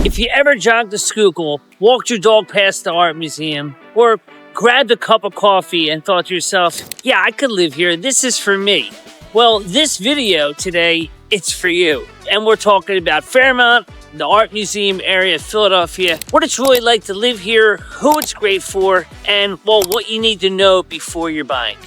If you ever jogged to Schuylkill, walked your dog past the art museum, or grabbed a cup of coffee and thought to yourself, yeah, I could live here, this is for me. Well, this video today, it's for you. And we're talking about Fairmount, the art museum area of Philadelphia, what it's really like to live here, who it's great for, and, well, what you need to know before you're buying.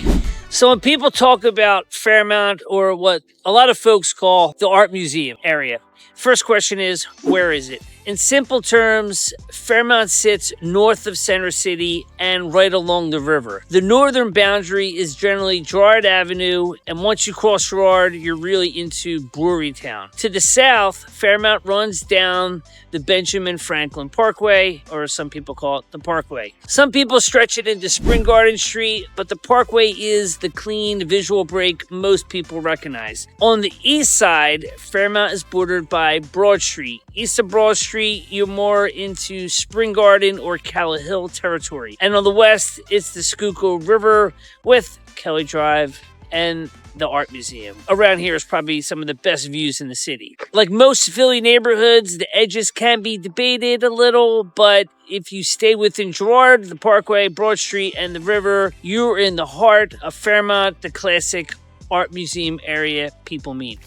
So when people talk about Fairmount, or what a lot of folks call the art museum area, first question is, where is it? In simple terms, Fairmount sits north of Center City and right along the river. The northern boundary is generally Girard Avenue, and once you cross Girard, you're really into Brewery Town. To the south, Fairmount runs down the Benjamin Franklin Parkway, or some people call it the Parkway. Some people stretch it into Spring Garden Street, but the Parkway is the clean visual break most people recognize. On the east side, Fairmount is bordered by Broad Street. East of Broad Street, you're more into Spring Garden or Hill territory. And on the west, it's the Schuylkill River with Kelly Drive and the art museum. Around here is probably some of the best views in the city. Like most Philly neighborhoods, the edges can be debated a little, but if you stay within Girard, the Parkway, Broad Street, and the river, you're in the heart of Fairmount, the classic art museum area people meet.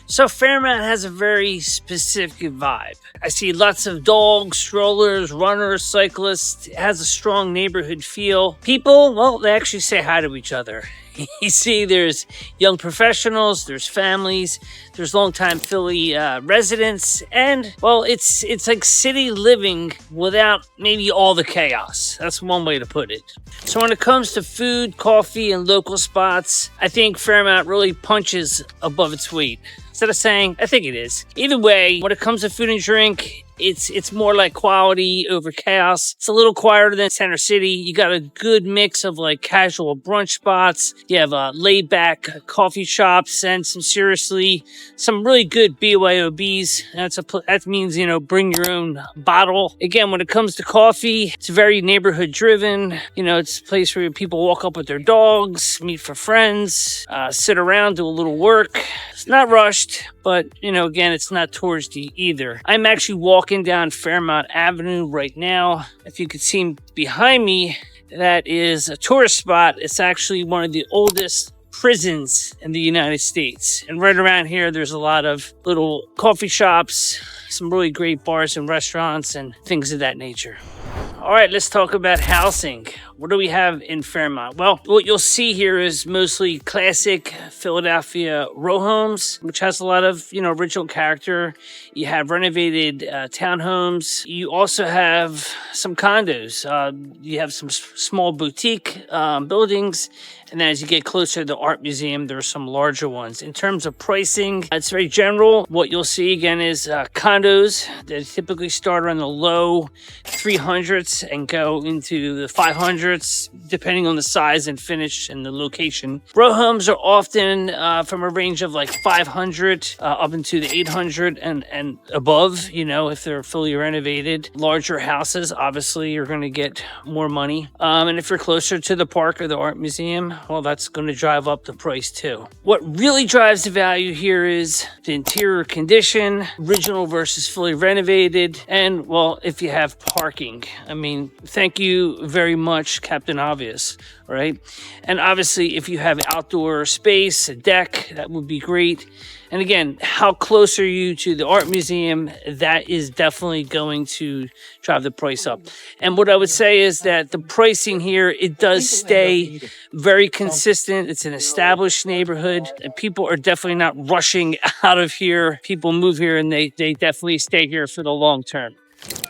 So Fairmount has a very specific vibe. I see lots of dogs, strollers, runners, cyclists. It has a strong neighborhood feel. People, well, they actually say hi to each other. You see, there's young professionals, there's families, there's longtime Philly residents, and, well, it's like city living without maybe all the chaos. That's one way to put it. So when it comes to food, coffee, and local spots, I think Fairmount really punches above its weight. Instead of saying, I think it is. Either way, when it comes to food and drink, it's more like quality over chaos. It's a little quieter than Center City. You got a good mix of like casual brunch spots. You have laid back coffee shops and some really good BYOBs. That means, bring your own bottle. Again, when it comes to coffee, it's very neighborhood driven. It's a place where people walk up with their dogs, meet for friends, sit around, do a little work. It's not rushed, but, again, it's not touristy either. I'm actually walking down Fairmount Avenue right now. If you could see behind me, that is a tourist spot. It's actually one of the oldest prisons in the United States. And right around here, there's a lot of little coffee shops, some really great bars and restaurants and things of that nature. All right, let's talk about housing. What do we have in Fairmount? Well, what you'll see here is mostly classic Philadelphia row homes, which has a lot of, original character. You have renovated townhomes. You also have some condos. You have some small boutique buildings. And then as you get closer to the art museum, there are some larger ones. In terms of pricing, it's very general. What you'll see again is condos that typically start around the low 300s and go into the 500s, depending on the size and finish and the location. Row homes are often from a range of like 500 up into the 800 and above, if they're fully renovated. Larger houses, obviously, you're going to get more money. And if you're closer to the park or the art museum, well, that's going to drive up the price too. What really drives the value here is the interior condition, original versus fully renovated, and, well, if you have parking. I mean, thank you very much, Captain Obvious, right? And obviously, if you have outdoor space, a deck, that would be great. And again, how close are you to the art museum? That is definitely going to drive the price up. And what I would say is that the pricing here, it does stay very consistent. It's an established neighborhood, and people are definitely not rushing out of here. People move here and they definitely stay here for the long term.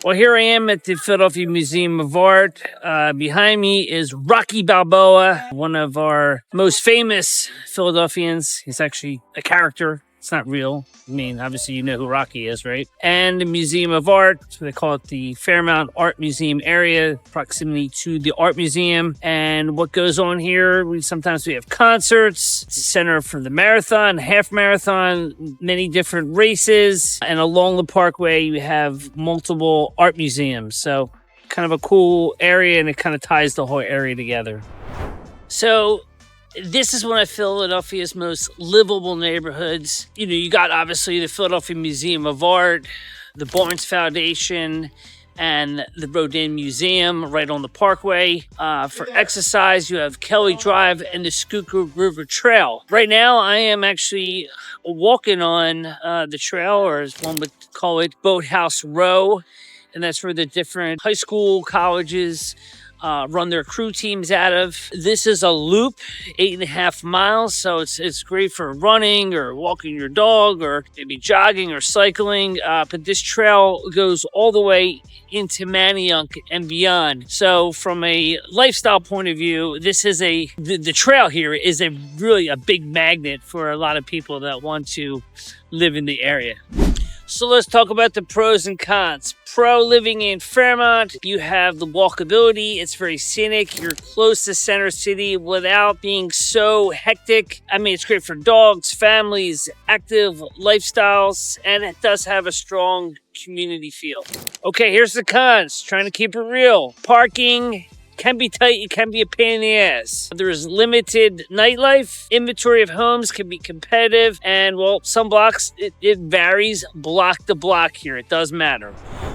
Well, here I am at the Philadelphia Museum of Art. Behind me is Rocky Balboa, one of our most famous Philadelphians. He's actually a character. It's not real. I mean, obviously, you know who Rocky is, right? And the Museum of Art, so they call it the Fairmount Art Museum area, proximity to the art museum. And what goes on here, sometimes we have concerts. It's a center for the marathon, half marathon, many different races. And along the parkway, you have multiple art museums. So kind of a cool area, and it kind of ties the whole area together. So this is one of Philadelphia's most livable neighborhoods. You got obviously the Philadelphia Museum of Art, the Barnes Foundation, and the Rodin Museum right on the Parkway. For exercise, you have Kelly Drive and the Schuylkill River Trail. Right now, I am actually walking on the trail, or as one would call it, Boathouse Row. And that's where the different high school, colleges run their crew teams out of. This is a loop, 8.5 miles, so it's great for running or walking your dog or maybe jogging or cycling. But this trail goes all the way into Manayunk and beyond. So from a lifestyle point of view, this is the trail here is really a big magnet for a lot of people that want to live in the area. So let's talk about the pros and cons. Pro, living in Fairmount, you have the walkability. It's very scenic. You're close to Center City without being so hectic. I mean, it's great for dogs, families, active lifestyles, and it does have a strong community feel. Okay, here's the cons. Trying to keep it real. Parking can be tight, it can be a pain in the ass. There's limited nightlife, inventory of homes can be competitive, and well, some blocks, it varies block to block here. It does matter.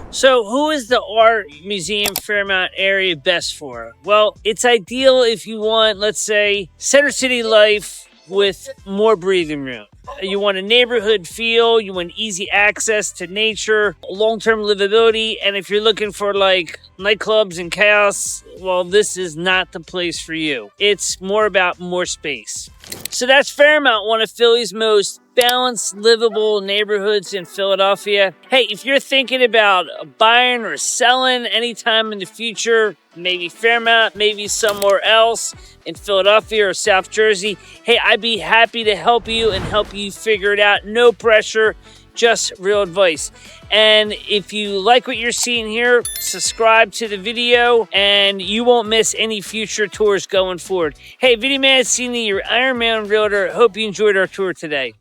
So who is the art museum Fairmount area best for? Well, it's ideal if you want, let's say, Center City life with more breathing room. You want a neighborhood feel, you want easy access to nature, long-term livability, and if you're looking for like nightclubs and chaos, well, this is not the place for you. It's more about more space. So that's Fairmount, one of Philly's most balanced, livable neighborhoods in Philadelphia. Hey, if you're thinking about buying or selling anytime in the future, maybe Fairmount, maybe somewhere else in Philadelphia or South Jersey, hey, I'd be happy to help you and help you figure it out. No pressure, just real advice. And if you like what you're seeing here, subscribe to the video and you won't miss any future tours going forward. Hey, Video Man Cine, your Iron Man Realtor. Hope you enjoyed our tour today.